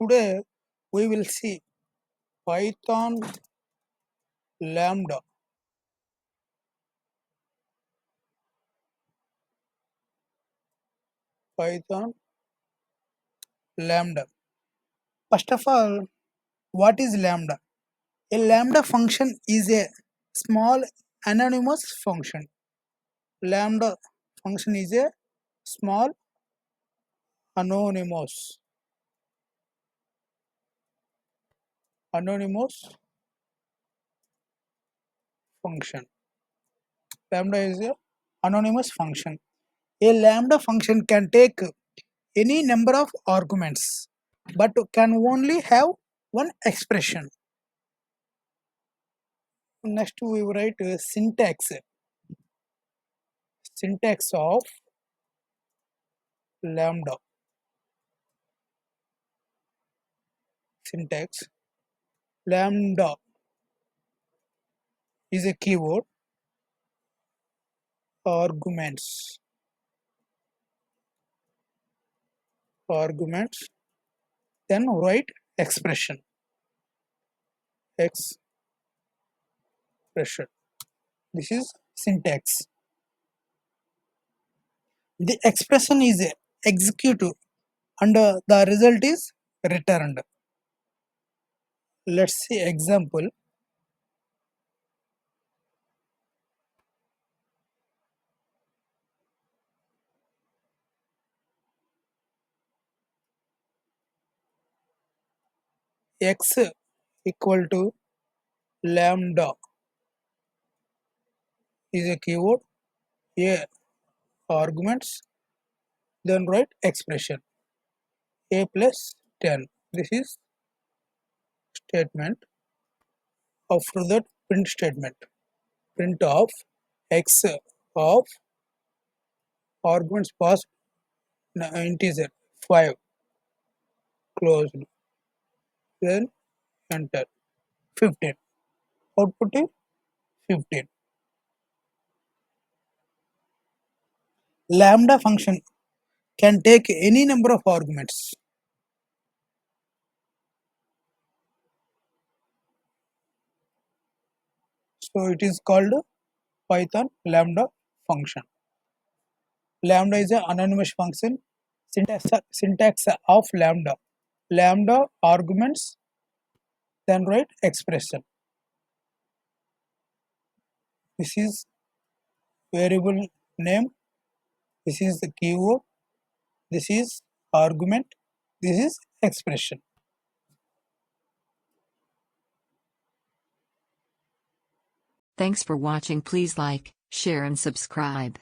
Today we will see Python Lambda. Python Lambda. First of all, what is Lambda? A Lambda function is a small anonymous function. Lambda function is a small anonymous function. Lambda is a anonymous function. A lambda function can take any number of arguments but can only have one expression. Next we write syntax of lambda. Syntax lambda is a keyword, arguments, then write expression. This is syntax. The expression is executed and the result is returned. Let's see example. X equal to lambda is a keyword, a arguments, then write expression a plus 10. This is statement. After that, print statement. Print of x of arguments passed integer 5 closed, then enter 15. Output is 15. Lambda function can take any number of arguments. So it is called Python Lambda function. Lambda is an anonymous function. Syntax of lambda. Lambda arguments, then write expression. This is variable name. This is the keyword. This is argument. This is expression. Thanks for watching. Please like, share and subscribe.